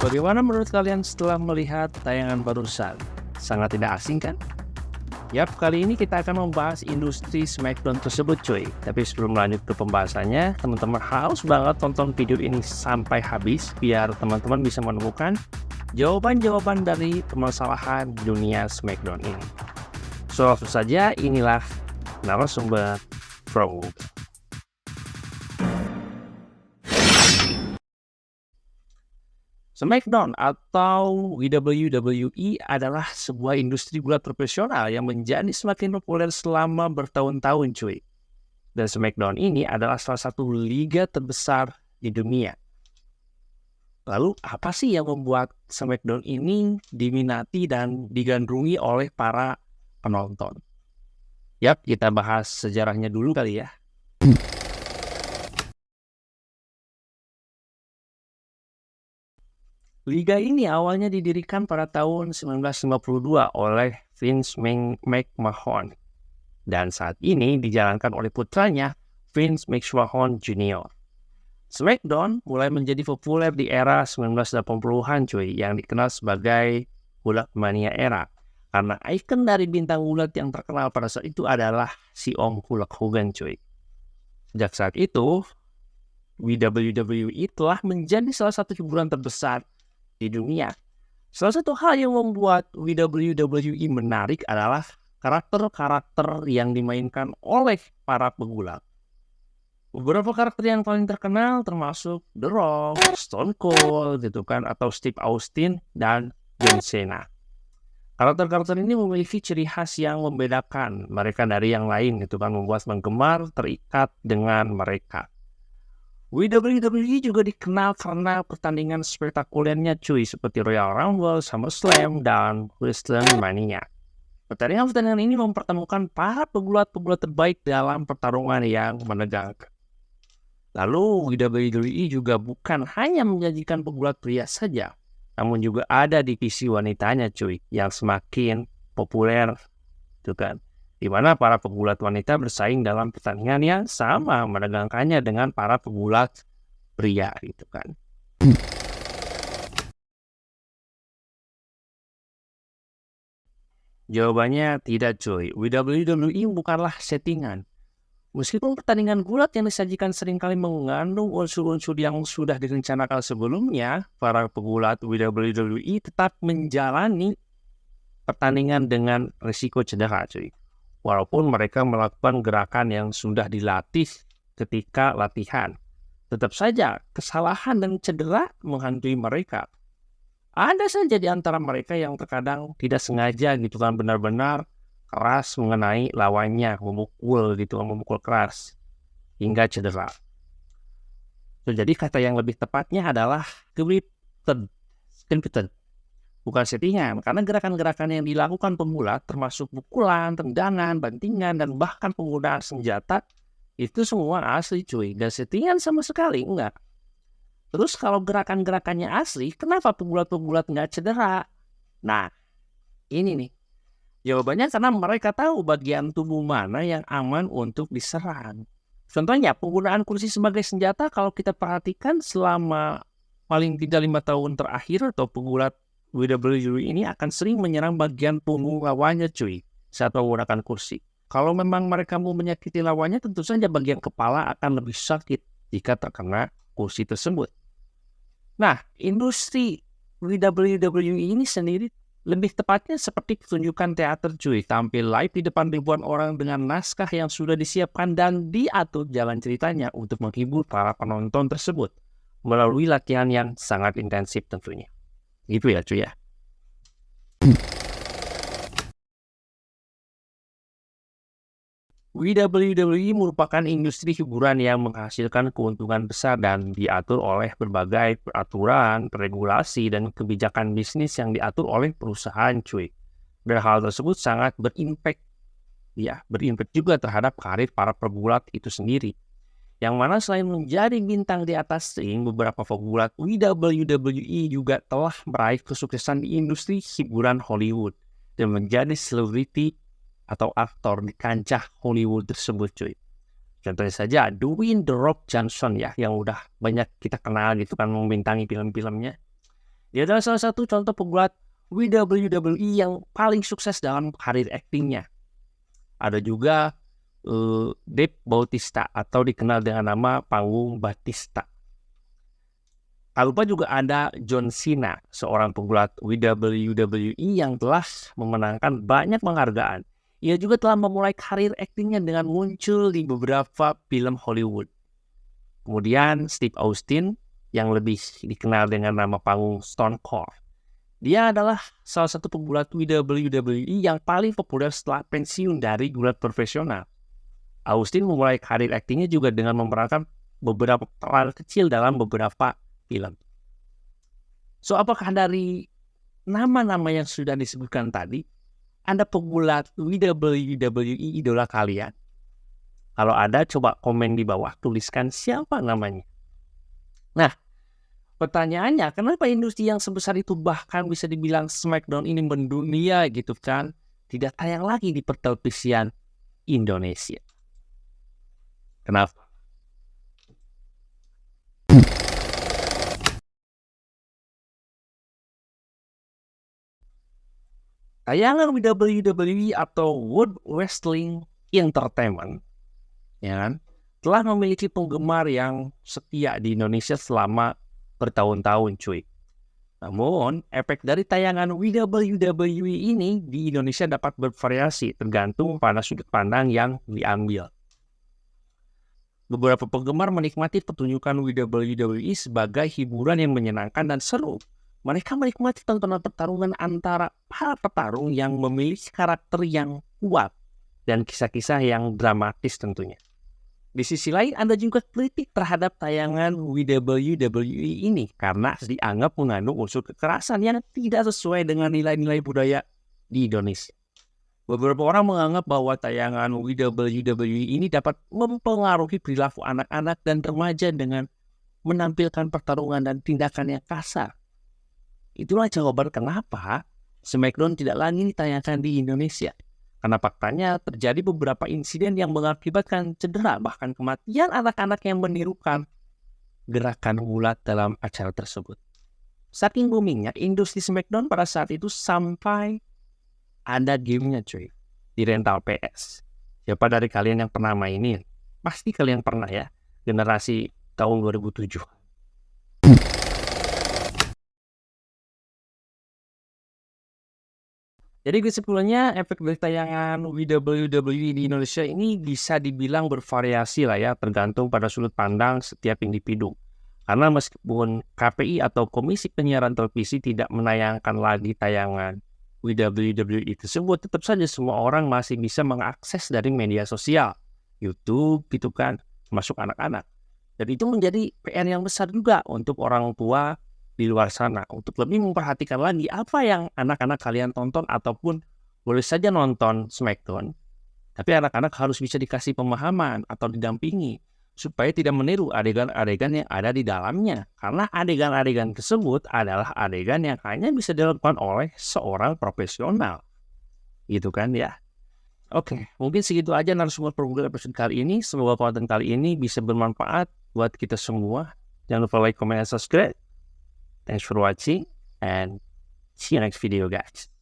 Bagaimana menurut kalian setelah melihat tayangan barusan? Sangat tidak asing kan? Yap, kali ini kita akan membahas industri Smackdown tersebut cuy. Tapi sebelum lanjut ke pembahasannya, teman-teman harus banget tonton video ini sampai habis biar teman-teman bisa menemukan jawaban-jawaban dari permasalahan dunia Smackdown ini. So, langsung saja inilah narasumber Pro. Smackdown atau WWE adalah sebuah industri gulat profesional yang menjadi semakin populer selama bertahun-tahun cuy. Dan Smackdown ini adalah salah satu liga terbesar di dunia. Lalu apa sih yang membuat Smackdown ini diminati dan digandrungi oleh para penonton? Yap, kita bahas sejarahnya dulu kali ya. Liga ini awalnya didirikan pada tahun 1952 oleh Vince McMahon dan saat ini dijalankan oleh putranya Vince McMahon Jr. Smackdown mulai menjadi populer di era 1980-an cuy yang dikenal sebagai Hulkmania era karena ikon dari bintang gulat yang terkenal pada saat itu adalah si Om Hulk Hogan cuy. Sejak saat itu, WWE telah menjadi salah satu hiburan terbesar di dunia. Salah satu hal yang membuat WWE menarik adalah karakter-karakter yang dimainkan oleh para pegulat. Beberapa karakter yang paling terkenal termasuk The Rock, Stone Cold, gitu kan, atau Steve Austin dan John Cena. Karakter-karakter ini memiliki ciri khas yang membedakan mereka dari yang lain, gitu kan, membuat penggemar terikat dengan mereka. WWE juga dikenal karena pertandingan spektakulernya cuy seperti Royal Rumble, SummerSlam, dan WrestleMania. Pertandingan ini mempertemukan para pegulat-pegulat terbaik dalam pertarungan yang menegangkan. Lalu WWE juga bukan hanya menyajikan pegulat pria saja, namun juga ada divisi wanitanya cuy yang semakin populer, gitu kan. Di mana para pegulat wanita bersaing dalam pertandingan yang sama menegangkannya dengan para pegulat pria gitu kan. Jawabannya tidak cuy, WWE bukanlah settingan. Meskipun pertandingan gulat yang disajikan seringkali mengandung unsur-unsur yang sudah direncanakan sebelumnya, para pegulat WWE tetap menjalani pertandingan dengan risiko cedera cuy. Walaupun mereka melakukan gerakan yang sudah dilatih ketika latihan, tetap saja kesalahan dan cedera menghantui mereka. Ada saja di antara mereka yang terkadang tidak sengaja gitu kan benar-benar keras mengenai lawannya, memukul keras hingga cedera. Jadi kata yang lebih tepatnya adalah scripted. Bukan settingan, karena gerakan-gerakan yang dilakukan pegulat termasuk pukulan, tendangan, bantingan, dan bahkan penggunaan senjata itu semua asli cuy, dan settingan sama sekali enggak. Terus kalau gerakan-gerakannya asli, kenapa pegulat-pegulat nggak cedera? Nah, ini nih. Jawabannya karena mereka tahu bagian tubuh mana yang aman untuk diserang. Contohnya, penggunaan kursi sebagai senjata kalau kita perhatikan selama paling tidak 5 tahun terakhir atau pegulat WWE ini akan sering menyerang bagian punggung lawannya cuy saat menggunakan kursi. Kalau memang mereka mau menyakiti lawannya, tentu saja bagian kepala akan lebih sakit jika terkena kursi tersebut. Nah, industri WWE ini sendiri lebih tepatnya seperti pertunjukan teater cuy, tampil live di depan ribuan orang dengan naskah yang sudah disiapkan dan diatur jalan ceritanya untuk menghibur para penonton tersebut melalui latihan yang sangat intensif tentunya. Gitu ya cuy ya. WWE merupakan industri hiburan yang menghasilkan keuntungan besar dan diatur oleh berbagai peraturan, regulasi, dan kebijakan bisnis yang diatur oleh perusahaan cuy. Dan hal tersebut sangat berimpact juga terhadap karir para pegulat itu sendiri. Yang mana selain menjadi bintang di atas ring, beberapa pegulat WWE juga telah meraih kesuksesan di industri hiburan Hollywood dan menjadi selebriti atau aktor di kancah Hollywood tersebut cuy. Contohnya saja Dwayne The Rock Johnson ya, yang udah banyak kita kenal gitu kan membintangi film-filmnya. Dia adalah salah satu contoh pegulat WWE yang paling sukses dalam karir aktingnya. Ada juga Dave Bautista atau dikenal dengan nama panggung Batista. Tak lupa juga ada John Cena, seorang pegulat WWE yang telah memenangkan banyak penghargaan. Ia juga telah memulai karir aktingnya dengan muncul di beberapa film Hollywood. Kemudian Steve Austin yang lebih dikenal dengan nama panggung Stone Cold. Dia adalah salah satu pegulat WWE yang paling populer setelah pensiun dari gulat profesional. Austin memulai karir aktingnya juga dengan memerankan beberapa peran kecil dalam beberapa film. So, apakah dari nama-nama yang sudah disebutkan tadi, Anda pegulat WWE idola kalian? Kalau ada, coba komen di bawah, tuliskan siapa namanya. Nah, pertanyaannya, kenapa industri yang sebesar itu bahkan bisa dibilang SmackDown ini mendunia gitu kan, tidak tayang lagi di pertelevisian Indonesia? Kenapa? Tayangan WWE atau World Wrestling Entertainment, ya kan, telah memiliki penggemar yang setia di Indonesia selama bertahun-tahun, cuy. Namun, efek dari tayangan WWE ini di Indonesia dapat bervariasi tergantung pada sudut pandang yang diambil. Beberapa penggemar menikmati pertunjukan WWE sebagai hiburan yang menyenangkan dan seru. Mereka menikmati tontonan pertarungan antara para petarung yang memiliki karakter yang kuat dan kisah-kisah yang dramatis tentunya. Di sisi lain, Anda juga kritik terhadap tayangan WWE ini karena dianggap mengandung unsur kekerasan yang tidak sesuai dengan nilai-nilai budaya di Indonesia. Beberapa orang menganggap bahwa tayangan WWE ini dapat mempengaruhi perilaku anak-anak dan remaja dengan menampilkan pertarungan dan tindakan yang kasar. Itulah jawaban kenapa SmackDown tidak lagi ditayangkan di Indonesia. Karena faktanya terjadi beberapa insiden yang mengakibatkan cedera bahkan kematian anak-anak yang menirukan gerakan gulat dalam acara tersebut. Saking boomingnya industri SmackDown pada saat itu sampai ada gamenya cuy di rental PS. Siapa dari kalian yang pernah mainin? Pasti kalian pernah ya, generasi tahun 2007. Jadi kesimpulannya, efek dari tayangan WWE di Indonesia ini bisa dibilang bervariasi lah ya, tergantung pada sudut pandang setiap individu. Karena meskipun KPI atau Komisi Penyiaran Televisi tidak menayangkan lagi tayangan WWE tersebut, tetap saja semua orang masih bisa mengakses dari media sosial, YouTube gitu kan, termasuk anak-anak. Dan itu menjadi PR yang besar juga untuk orang tua di luar sana untuk lebih memperhatikan lagi apa yang anak-anak kalian tonton, ataupun boleh saja nonton SmackDown, tapi anak-anak harus bisa dikasih pemahaman atau didampingi supaya tidak meniru adegan-adegan yang ada di dalamnya, karena adegan-adegan tersebut adalah adegan yang hanya bisa dilakukan oleh seorang profesional gitu kan ya. Oke, mungkin segitu aja narasumber program episode kali ini. Semoga konten kali ini bisa bermanfaat buat kita semua. Jangan lupa like, comment, and subscribe. Thanks for watching and see you next video, guys.